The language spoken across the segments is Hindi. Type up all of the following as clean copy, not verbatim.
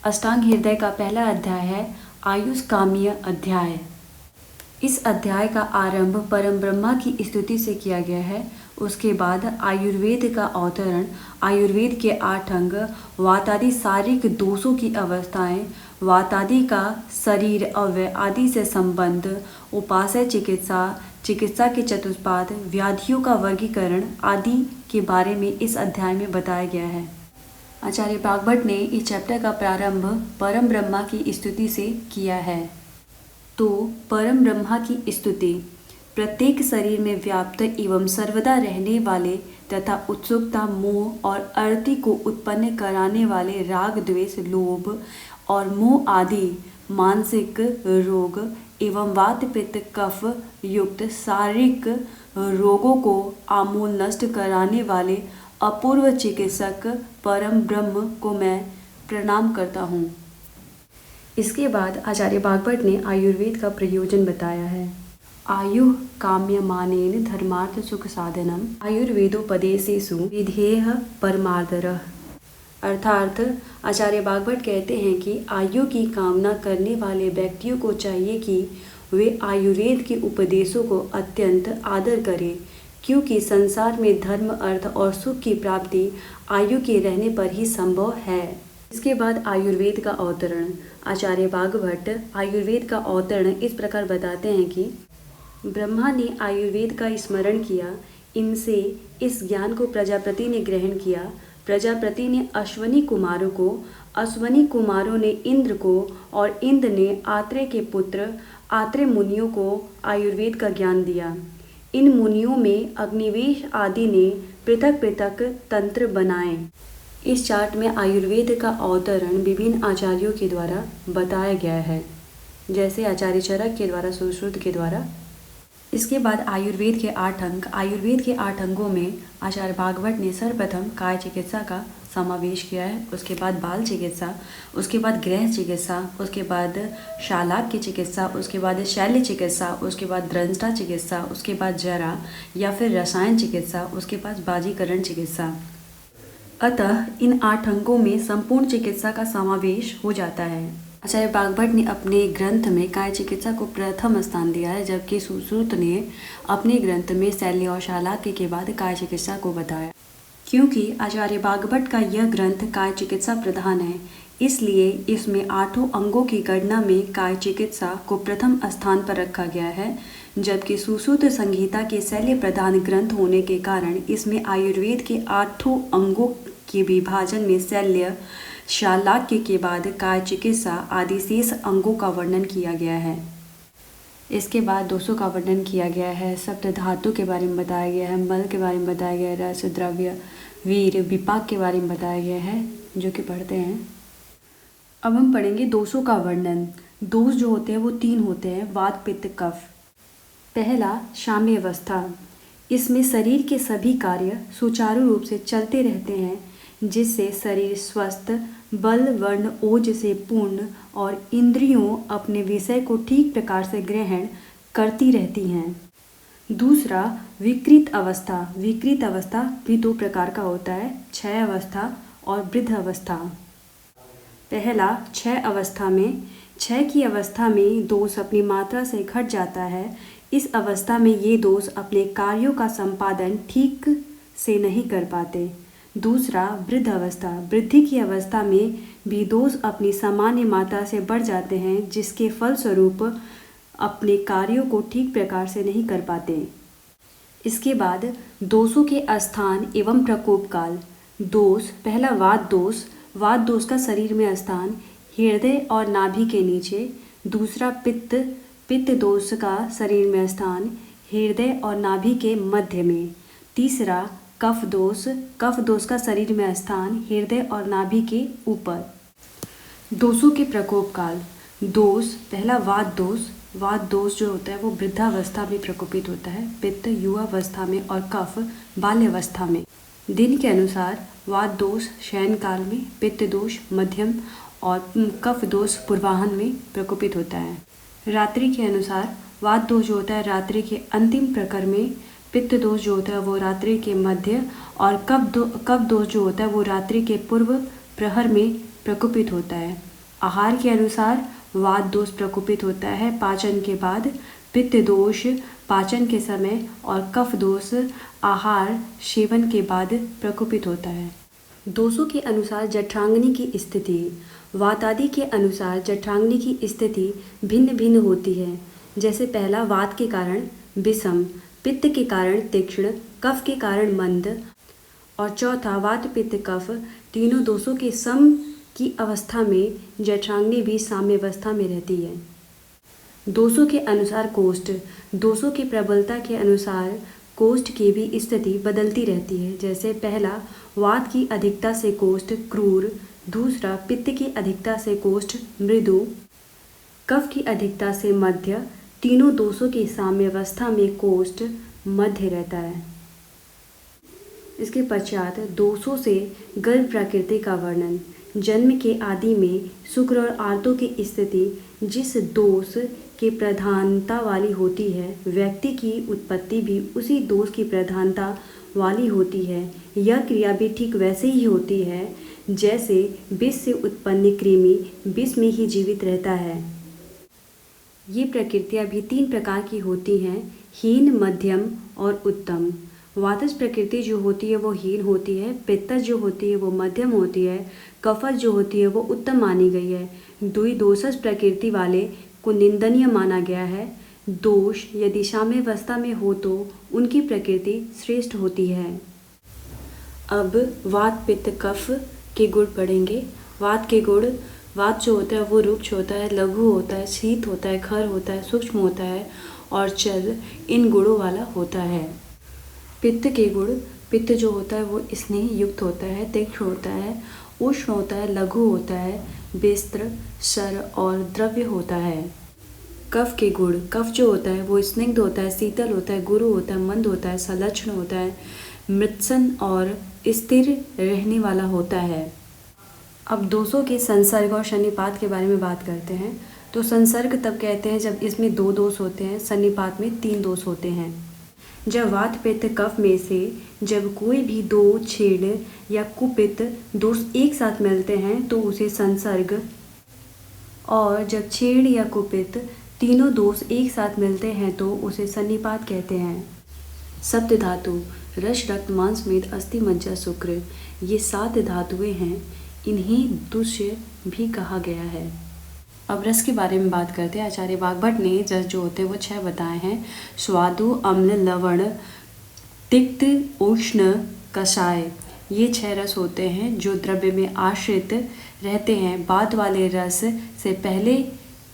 अष्टांग हृदय का पहला अध्याय है आयुष्काम्य अध्याय। इस अध्याय का आरंभ परम ब्रह्मा की स्तुति से किया गया है। उसके बाद आयुर्वेद का अवतरण, आयुर्वेद के 8 अंग, वातादि शारीरिक दोषों की अवस्थाएं, वातादि का शरीर अव्यय आदि से संबंध, उपास्य चिकित्सा, चिकित्सा के चतुष्पाद, व्याधियों का वर्गीकरण आदि के बारे में इस अध्याय में बताया गया है। आचार्य भागवत ने इस चैप्टर का प्रारंभ परम ब्रह्मा की स्तुति से किया है। तो परम ब्रह्मा की स्तुति। प्रत्येक शरीर में व्याप्त एवं सर्वदा रहने वाले तथा उत्सुकता, मोह और अर्ति को उत्पन्न कराने वाले राग, द्वेष, लोभ और मोह आदि मानसिक रोग एवं वात, पित्त, कफ युक्त शारीरिक रोगों को आमूल नष्ट कराने वाले अपूर्व चिकित्सक परम ब्रह्म को मैं प्रणाम करता हूँ। इसके बाद आचार्य भागवत ने आयुर्वेद का प्रयोजन बताया है। आयु काम्यमानेन धर्मार्थ सुख साधनम आयुर्वेदोपदेशेषु विधेयः परमार्दरः। अर्थात आचार्य भागवत कहते हैं कि आयु की कामना करने वाले व्यक्तियों को चाहिए कि वे आयुर्वेद के उपदेशों को अत्यंत आदर करें, क्योंकि संसार में धर्म, अर्थ और सुख की प्राप्ति आयु के रहने पर ही संभव है। इसके बाद आयुर्वेद का अवतरण। आचार्य भागवत आयुर्वेद का अवतरण इस प्रकार बताते हैं कि ब्रह्मा ने आयुर्वेद का स्मरण किया, इनसे इस ज्ञान को प्रजापति ने ग्रहण किया, प्रजापति ने अश्वनी कुमारों को, अश्वनी कुमारों ने इंद्र को और इंद्र ने आत्रेय के पुत्र आत्रेय मुनियों को आयुर्वेद का ज्ञान दिया। इन मुनियों में अग्निवेश आदि ने पृथक पृथक तंत्र बनाए। इस चार्ट में आयुर्वेद का अवतरण विभिन्न आचार्यों के द्वारा बताया गया है, जैसे आचार्य चरक के द्वारा, सुश्रुत के द्वारा। इसके बाद आयुर्वेद के 8 अंग। आयुर्वेद के 8 अंगों में आचार्य भागवत ने सर्वप्रथम काय चिकित्सा का समावेश किया है, उसके बाद बाल चिकित्सा, उसके बाद गृह चिकित्सा, उसके बाद शालाक की चिकित्सा, उसके बाद शैल्य चिकित्सा, उसके बाद द्रंष्टा चिकित्सा, उसके बाद जरा या फिर रसायन चिकित्सा, उसके बाद बाजीकरण चिकित्सा। अतः इन 8 अंगों में संपूर्ण चिकित्सा का समावेश हो जाता है। आचार्य भागवत ने अपने ग्रंथ में काय चिकित्सा को प्रथम स्थान दिया है, जबकि सुश्रुत ने अपने ग्रंथ में शैल्य और शालाक्य के बाद काय चिकित्सा को बताया। क्योंकि आचार्य भागवत का यह ग्रंथ काय चिकित्सा प्रधान है, इसलिए इसमें 8 अंगों की गणना में काय चिकित्सा को प्रथम स्थान पर रखा गया है, जबकि सुश्रुत संहिता के शैल्य प्रधान ग्रंथ होने के कारण इसमें आयुर्वेद के 8 अंगों के विभाजन में शैल्य, शालाक्य के बाद काय चिकित्सा आदि शेष अंगों का वर्णन किया गया है। इसके बाद दोषों का वर्णन किया गया है, सप्त धातु के बारे में बताया गया है, मल के बारे में बताया गया है, रस, द्रव्य, वीर, विपाक के बारे में बताया गया है, जो कि पढ़ते हैं। अब हम पढ़ेंगे दोषों का वर्णन। दोष जो होते हैं वो 3 होते हैं, वात, पित्त, कफ। पहला शाम्य अवस्था। इसमें शरीर के सभी कार्य सुचारू रूप से चलते रहते हैं, जिससे शरीर स्वस्थ, बल, वर्ण, ओज से पूर्ण और इंद्रियों अपने विषय को ठीक प्रकार से ग्रहण करती रहती हैं। दूसरा विकृत अवस्था। विकृत अवस्था भी 2 प्रकार का होता है, क्षय अवस्था और वृद्ध अवस्था। पहला क्षय अवस्था में। क्षय की अवस्था में दोष अपनी मात्रा से घट जाता है। इस अवस्था में ये दोष अपने कार्यों का संपादन ठीक से नहीं कर पाते। दूसरा वृद्ध अवस्था। वृद्धि की अवस्था में भी दोष अपनी सामान्य मात्रा से बढ़ जाते हैं, जिसके फलस्वरूप अपने कार्यों को ठीक प्रकार से नहीं कर पाते। इसके बाद दोषों के स्थान एवं प्रकोप काल। दोष। पहला वात दोष। वात दोष का शरीर में स्थान हृदय और नाभि के नीचे। दूसरा पित्त। पित्त दोष का शरीर में स्थान हृदय और नाभि के मध्य में। तीसरा कफ दोष। कफ दोष का शरीर में स्थान हृदय और नाभि के ऊपर। दोषों के प्रकोप काल। दोष। पहला वात दोष। वात दोष जो होता है वो वृद्धावस्था में प्रकोपित होता है, पित्त युवावस्था में और कफ बाल्यावस्था में। दिन के अनुसार वात दोष शयन काल में, पित्त दोष मध्यम और कफ दोष पूर्वाह्न में प्रकोपित होता है। रात्रि के अनुसार वात दोष जो होता है रात्रि के अंतिम प्रकर में, पित्त दोष जो होता है वो रात्रि के मध्य और कफ दोष जो होता है वो रात्रि के पूर्व प्रहर में प्रकोपित होता है। आहार के अनुसार वात दोष प्रकोपित होता है पाचन के बाद, पित्त दोष पाचन के समय और कफ दोष आहार सेवन के बाद प्रकोपित होता है। दोषों के अनुसार जठराग्नि की स्थिति। वात आदि के अनुसार जठराग्नि की स्थिति भिन्न भिन्न होती है। जैसे पहला, वात के कारण विषम, पित्त के कारण तीक्ष्ण, कफ के कारण मंद, और चौथा, वात पित्त कफ तीनों दोषों के सम की अवस्था में जठराग्नि भी साम्यावस्था में रहती है। दोषों के अनुसार कोष्ठ। दोषों की प्रबलता के अनुसार कोष्ठ की भी स्थिति बदलती रहती है। जैसे पहला, वात की अधिकता से कोष्ठ क्रूर, दूसरा, पित्त की अधिकता से कोष्ठ मृदु, कफ की अधिकता से मध्य। तीनों दोषों की साम्यावस्था में कोष्ठ मध्य रहता है। इसके पश्चात दोषों से गर्भ प्रकृति का वर्णन। जन्म के आदि में शुक्र और आर्तों की स्थिति जिस दोष की प्रधानता वाली होती है, व्यक्ति की उत्पत्ति भी उसी दोष की प्रधानता वाली होती है। यह क्रिया भी ठीक वैसे ही होती है जैसे विष से उत्पन्न कृमि विष में ही जीवित रहता है। ये प्रकृतियाँ भी 3 प्रकार की होती हैं, हीन, मध्यम और उत्तम। वातज प्रकृति जो होती है वो हीन होती है, पित्तज जो होती है वो मध्यम होती है, कफज जो होती है वो उत्तम मानी गई है। द्विदोषज प्रकृति वाले को निंदनीय माना गया है। दोष यदि साम्यावस्था में हो तो उनकी प्रकृति श्रेष्ठ होती है। अब वात पित्त कफ के गुण पढ़ेंगे। वात के गुण, वात जो होता है वो रुक्ष होता है, लघु होता है, शीत होता है, खर होता है, सूक्ष्म होता है और चल इन गुणों वाला होता है। पित्त के गुण, पित्त जो होता है वो स्नेह युक्त होता है, तीक्ष्ण होता है, उष्ण होता है, लघु होता है, विस्त्र, सर और द्रव्य होता है। कफ के गुण, कफ जो होता है वो स्निग्ध होता है, शीतल होता है, गुरु होता है, मंद होता है, संलक्षण होता है, मृत्सन और स्थिर रहने वाला होता है। अब दोषों के संसर्ग और सन्निपात के बारे में बात करते हैं। तो संसर्ग तब कहते हैं जब इसमें 2 दोष होते हैं, सन्निपात में 3 दोष होते हैं। जब वात पित्त कफ में से जब कोई भी 2 छेद या कुपित दोष एक साथ मिलते हैं तो उसे संसर्ग, और जब छेद या कुपित तीनों दोष एक साथ मिलते हैं तो उसे सन्निपात कहते हैं। सप्त धातु, रस, रक्त, मांस, मेद, अस्थि, मज्जा, शुक्र, ये 7 धातुएं हैं। इन्हें दुष्य भी कहा गया है। अब रस के बारे में बात करते हैं। आचार्य वाग्भट ने रस जो होते हैं वो 6 बताए हैं। स्वादु, अम्ल, लवण, तिक्त, उष्ण, कषाय, ये 6 रस होते हैं जो द्रव्य में आश्रित रहते हैं। बाद वाले रस से पहले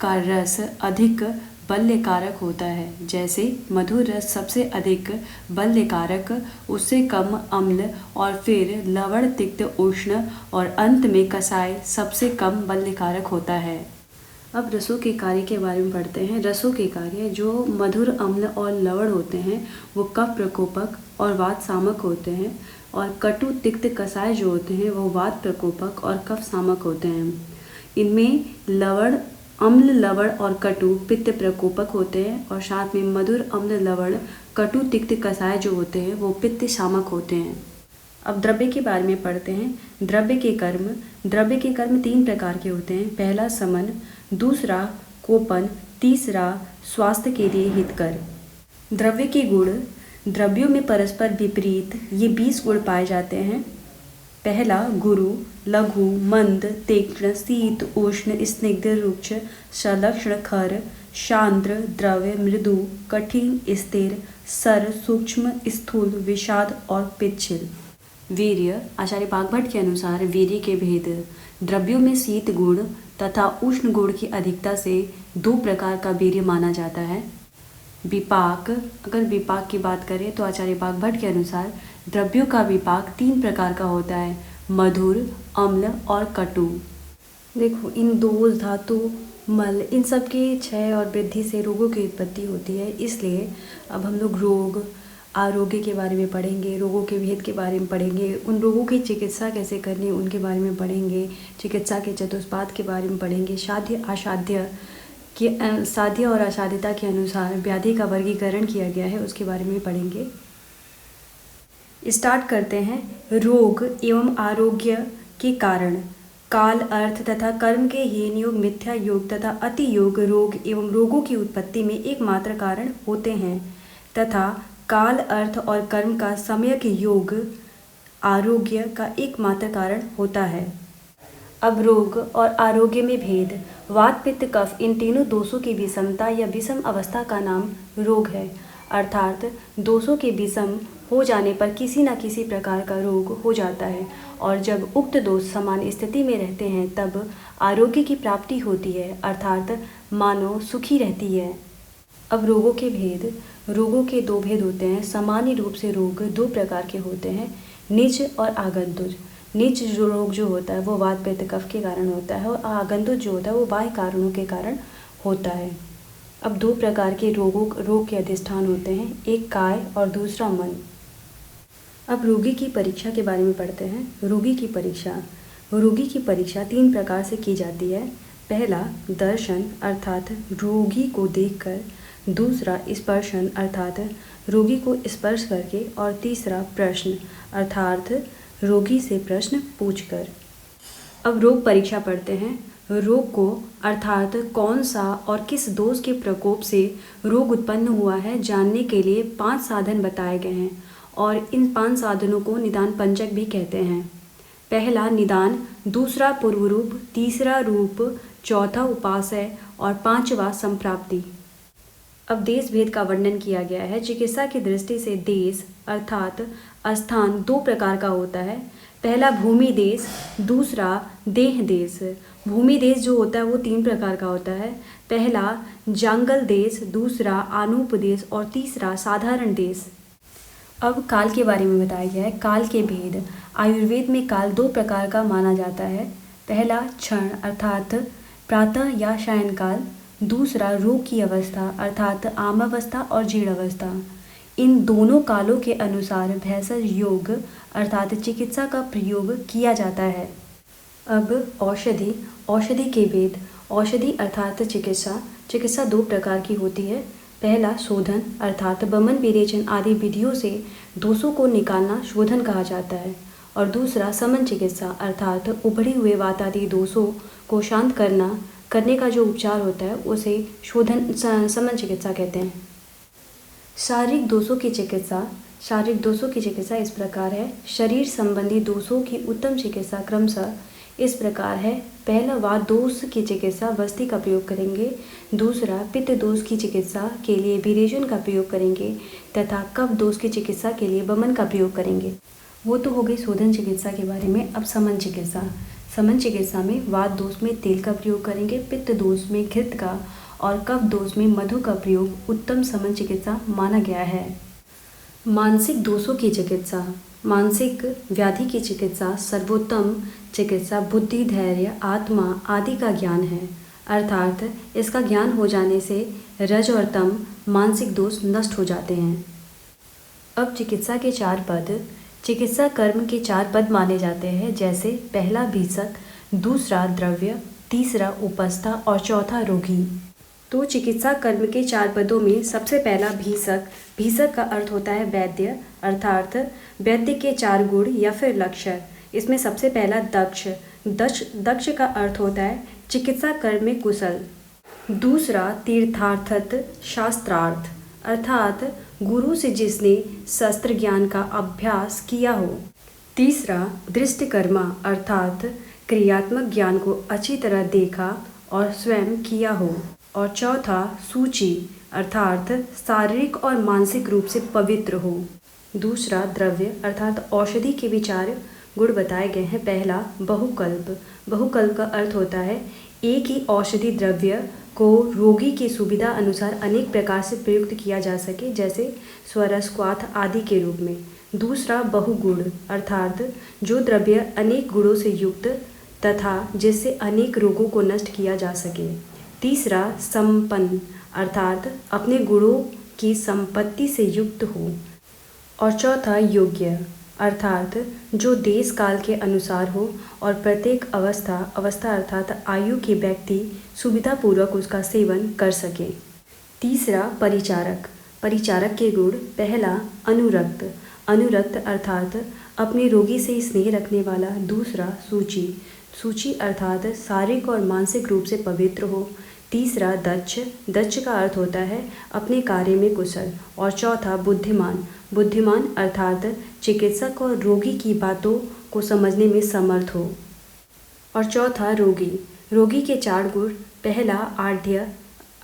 का रस अधिक बल्यकारक होता है। जैसे मधुर रस सबसे अधिक बल्यकारक, उससे कम अम्ल और फिर लवण, तिक्त, उष्ण और अंत में कषाय सबसे कम बल्यकारक होता है। अब रसों के कार्य के बारे में पढ़ते हैं। रसों के कार्य, जो मधुर, अम्ल और लवण होते हैं वो कफ प्रकोपक और वात सामक होते हैं, और कटु, तिक्त, कषाय जो होते हैं वो वात प्रकोपक और कफ सामक होते हैं। इनमें लवण, अम्ल, लवण और कटु पित्त प्रकोपक होते हैं, और साथ में मधुर, अम्ल, लवण, कटु, तिक्त, कषाय जो होते हैं वो पित्त शामक होते हैं। अब द्रव्य के बारे में पढ़ते हैं। द्रव्य के कर्म, द्रव्य के कर्म 3 प्रकार के होते हैं। पहला समन, दूसरा कोपन, तीसरा स्वास्थ्य के लिए हितकर। द्रव्य के गुण, द्रव्यों में परस्पर विपरीत ये 20 गुण पाए जाते हैं। पहला गुरु, लघु, मंद, तीक्ष्ण, शीत, उष्ण, स्निग्ध, रुक्ष, संलक्षण, खर, शांद्र, द्रव्य, मृदु, कठिन, स्थिर, सर, सूक्ष्म, स्थूल, विषाद और पिच्छल। वीर्य, आचार्य वाग्भट के अनुसार वीर्य के भेद, द्रव्यों में शीत गुण तथा उष्ण गुण की अधिकता से 2 प्रकार का वीर्य माना जाता है। विपाक, अगर विपाक की बात करें तो आचार्य वाग्भट के अनुसार द्रव्यों का विपाक 3 प्रकार का होता है, मधुर, अम्ल और कटु। देखो, इन दोष, धातु, मल, इन सब के क्षय और वृद्धि से रोगों की उत्पत्ति होती है। इसलिए अब हम लोग रोग, आरोग्य के बारे में पढ़ेंगे, रोगों के भेद के बारे में पढ़ेंगे, उन रोगों की चिकित्सा कैसे करनी है उनके बारे में पढ़ेंगे, चिकित्सा के चतुष्पाद के बारे में पढ़ेंगे, साध्य, असाध्य के, साध्य और असाध्यता के अनुसार व्याधि का वर्गीकरण किया गया है उसके बारे में पढ़ेंगे। स्टार्ट करते हैं। रोग एवं आरोग्य के कारण। काल, अर्थ तथा कर्म के हीन योग, मिथ्या योग तथा अति योग रोग एवं रोगों की उत्पत्ति में एकमात्र कारण होते हैं तथा काल, अर्थ और कर्म का सम्यक योग आरोग्य का एकमात्र कारण होता है। अब रोग और आरोग्य में भेद। वात, पित्त, कफ इन तीनों दोषों की विषमता या विषम अवस्था का नाम रोग है, अर्थात दोषों के विषम हो जाने पर किसी न किसी प्रकार का रोग हो जाता है और जब उक्त दोष समान स्थिति में रहते हैं तब आरोग्य की प्राप्ति होती है, अर्थात मानव सुखी रहती है। अब रोगों के भेद। रोगों के दो भेद होते हैं। सामान्य रूप से रोग दो प्रकार के होते हैं, निज और आगंतुज। निज जो रोग जो होता है वो वात, पित्त, कफ के कारण होता है और आगंतुज जो होता है वो बाह्य कारणों के कारण होता है। अब दो प्रकार के रोग के अधिष्ठान होते हैं, एक काय और दूसरा मन। अब रोगी की परीक्षा के बारे में पढ़ते हैं। रोगी की परीक्षा। रोगी की परीक्षा तीन प्रकार से की जाती है। पहला दर्शन अर्थात रोगी को देखकर, दूसरा स्पर्शन अर्थात रोगी को स्पर्श करके और तीसरा प्रश्न अर्थात रोगी से प्रश्न पूछकर। अब रोग परीक्षा पढ़ते हैं। रोग को अर्थात कौन सा और किस दोष के प्रकोप से रोग उत्पन्न हुआ है जानने के लिए 5 साधन बताए गए हैं और इन 5 साधनों को निदान पंचक भी कहते हैं। पहला निदान, दूसरा पूर्व रूप, तीसरा रूप, चौथा उपास्य और 5वां संप्राप्ति। अब देश भेद का वर्णन किया गया है। चिकित्सा की दृष्टि से देश अर्थात स्थान दो प्रकार का होता है। पहला भूमि देश, दूसरा देह देश। भूमि देश जो होता है वो 3 प्रकार का होता है। पहला जंगल देश, दूसरा आनूप देश और तीसरा साधारण देश। अब काल के बारे में बताया गया है। काल के भेद। आयुर्वेद में काल 2 प्रकार का माना जाता है। पहला क्षण अर्थात प्रातः या शयन काल, दूसरा रोग की अवस्था अर्थात आमावस्था और जीर्णावस्था। इन दोनों कालों के अनुसार भेषज योग अर्थात चिकित्सा का प्रयोग किया जाता है। अब औषधि। औषधि के भेद। औषधि अर्थात चिकित्सा। चिकित्सा 2 प्रकार की होती है। पहला शोधन अर्थात बमन, विरेचन आदि विधियों से दोषों को निकालना शोधन कहा जाता है और दूसरा समन चिकित्सा अर्थात उभरे हुए वात आदि दोषों को शांत करने का जो उपचार होता है उसे समन चिकित्सा कहते हैं। शारीरिक दोषों की चिकित्सा। शारीरिक दोषों की चिकित्सा इस प्रकार है। शरीर संबंधी दोषों की उत्तम चिकित्सा क्रमशः इस प्रकार है। पहला वात दोष की चिकित्सा वस्ति का प्रयोग करेंगे, दूसरा पित्त दोष की चिकित्सा के लिए विरेचन का प्रयोग करेंगे तथा कफ दोष की चिकित्सा के लिए बमन का प्रयोग करेंगे। वो तो हो गई शोधन चिकित्सा के बारे में। अब समन चिकित्सा। समन चिकित्सा में वात दोष में तेल का प्रयोग करेंगे, पित्त दोष में घृत का और कफ दोष में मधु का प्रयोग उत्तम समन चिकित्सा माना गया है। मानसिक दोषों की चिकित्सा। मानसिक व्याधि की चिकित्सा सर्वोत्तम चिकित्सा बुद्धि, धैर्य, आत्मा आदि का ज्ञान है, अर्थात इसका ज्ञान हो जाने से रज और तम मानसिक दोष नष्ट हो जाते हैं। अब चिकित्सा के 4 पद। चिकित्सा कर्म के 4 पद माने जाते हैं, जैसे पहला भीषक, दूसरा द्रव्य, तीसरा उपस्था और चौथा रोगी। तो चिकित्सा कर्म के 4 पदों में सबसे पहला भीषक। भीषक का अर्थ होता है वैद्य, अर्थात वैद्य के 4 गुण या फिर लक्षण। इसमें सबसे पहला दक्ष। दक्ष का अर्थ होता है चिकित्सा कर्म में कुशल। दूसरा तीर्थार्थत शास्त्रार्थ, अर्थात गुरु से जिसने शस्त्र ज्ञान का अभ्यास किया हो। तीसरा दृष्टिकर्मा, अर्थात क्रियात्मक ज्ञान को अच्छी तरह देखा और स्वयं किया हो। और चौथा सूची, अर्थात शारीरिक और मानसिक रूप से पवित्र हो। दूसरा द्रव्य अर्थात औषधि के विचार गुण बताए गए हैं। पहला बहुकल्प। बहुकल्प का अर्थ होता है एक ही औषधि द्रव्य को रोगी की सुविधा अनुसार अनेक प्रकार से प्रयुक्त किया जा सके, जैसे स्वरस, क्वाथ आदि के रूप में। दूसरा बहुगुण, अर्थात जो द्रव्य अनेक गुणों से युक्त तथा जिससे अनेक रोगों को नष्ट किया जा सके। तीसरा संपन्न, अर्थात अपने गुणों की संपत्ति से युक्त हो। और चौथा योग्य, अर्थात जो देश काल के अनुसार हो और प्रत्येक अवस्था अर्थात आयु के व्यक्ति सुविधापूर्वक उसका सेवन कर सके। तीसरा परिचारक। परिचारक के गुण। पहला अनुरक्त। अनुरक्त अर्थात अपने रोगी से स्नेह रखने वाला। दूसरा सूची। सूची अर्थात शारीरिक और मानसिक रूप से पवित्र हो। तीसरा दक्ष, दक्ष का अर्थ होता है अपने कार्य में कुशल। और चौथा बुद्धिमान, बुद्धिमान अर्थात चिकित्सक और रोगी की बातों को समझने में समर्थ हो। और चौथा रोगी, रोगी के 4 गुण। पहला आढ़्य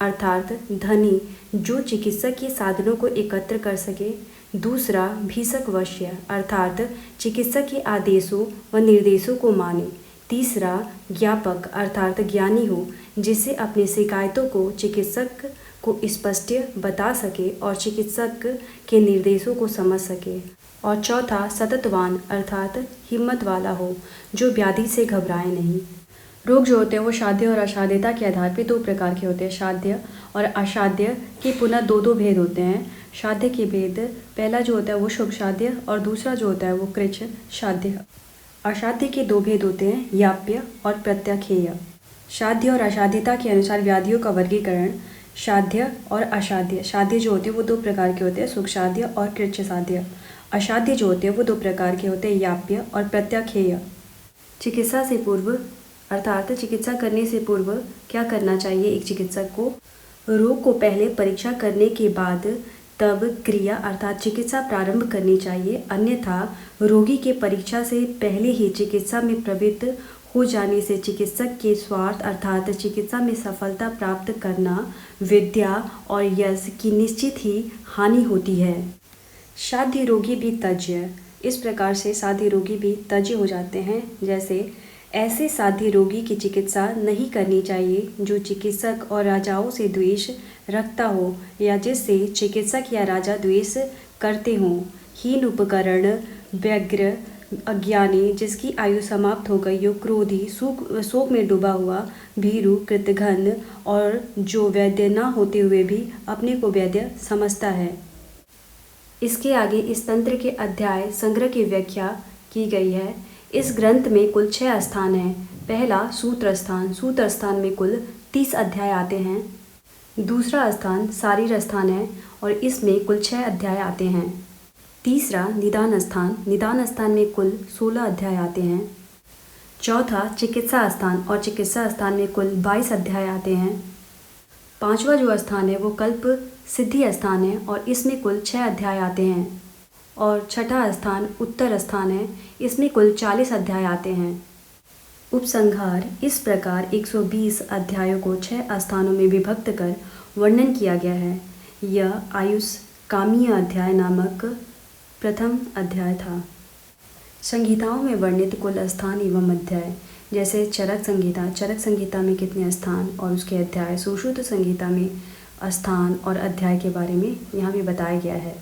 अर्थात धनी, जो चिकित्सक के साधनों को एकत्र कर सके। दूसरा भीषक वश्य अर्थात चिकित्सक के आदेशों व निर्देशों को माने। तीसरा ज्ञापक अर्थात ज्ञानी हो, जिससे अपनी शिकायतों को चिकित्सक को स्पष्ट बता सके और चिकित्सक के निर्देशों को समझ सके। और चौथा सततवान अर्थात हिम्मत वाला हो, जो व्याधि से घबराए नहीं। रोग जो होते हैं वो साध्य और असाध्यता के आधार पर 2 प्रकार के होते हैं। साध्य और असाध्य के पुनः 2 भेद होते हैं। साध्य के भेद, पहला जो होता है वो शुभ साध्य और दूसरा जो होता है वो कृच्छ साध्य। असाध्य के 2 भेद होते हैं, याप्य और प्रत्याख्येय। साध्य और असाध्यता के अनुसार व्याधियों का वर्गीकरण साध्य और असाध्य। साध्य जो होते हैं वो 2 प्रकार के होते हैं, सुख साध्य और कृच्छ साध्य। असाध्य जो होते हैं वो 2 प्रकार के होते हैं, याप्य और प्रत्याख्येय। चिकित्सा से पूर्व अर्थात चिकित्सा करने से पूर्व क्या करना चाहिए एक चिकित्सक को? रोग को पहले परीक्षा करने के बाद तब क्रिया अर्थात चिकित्सा प्रारंभ करनी चाहिए, अन्यथा रोगी के परीक्षा से पहले ही चिकित्सा में प्रवृत्त हो जाने से चिकित्सक के स्वार्थ अर्थात चिकित्सा में सफलता प्राप्त करना, विद्या और यश की निश्चित ही हानि होती है। साध्य रोगी भी तज्य, इस प्रकार से साध्य रोगी भी तज्य हो जाते हैं। जैसे ऐसे साध्य रोगी की चिकित्सा नहीं करनी चाहिए जो चिकित्सक और राजाओं से द्वेष रखता हो या जिससे चिकित्सक या राजा द्वेष करते हों। हीन उपकरण, व्यग्र, अज्ञानी, जिसकी आयु समाप्त हो गई हो, क्रोधी, शोक में डूबा हुआ, भीरु, कृतघ्न और जो वैद्य न होते हुए भी अपने को वैद्य समझता है। इसके आगे इस तंत्र के अध्याय संग्रह की व्याख्या की गई है। इस ग्रंथ में कुल 6 स्थान हैं। पहला सूत्र स्थान, सूत्र स्थान में कुल 30 अध्याय आते हैं। दूसरा स्थान शारीर स्थान है और इसमें कुल 6 अध्याय आते हैं। तीसरा निदान स्थान, निदान स्थान में कुल 16 अध्याय आते हैं। चौथा चिकित्सा स्थान और चिकित्सा स्थान में कुल 22 अध्याय आते हैं। पांचवा जो स्थान है वो कल्प सिद्धि स्थान है और इसमें कुल 6 अध्याय आते हैं। और छठा स्थान उत्तर स्थान है, इसमें कुल 40 अध्याय आते हैं। उपसंहार, इस प्रकार 120 अध्यायों को 6 स्थानों में विभक्त कर वर्णन किया गया है। यह आयुष कामीय अध्याय नामक प्रथम अध्याय था। संहिताओं में वर्णित कुल स्थान एवं अध्याय, जैसे चरक संहिता, चरक संहिता में कितने स्थान और उसके अध्याय, सुश्रुत संहिता में स्थान और अध्याय के बारे में यहाँ भी बताया गया है।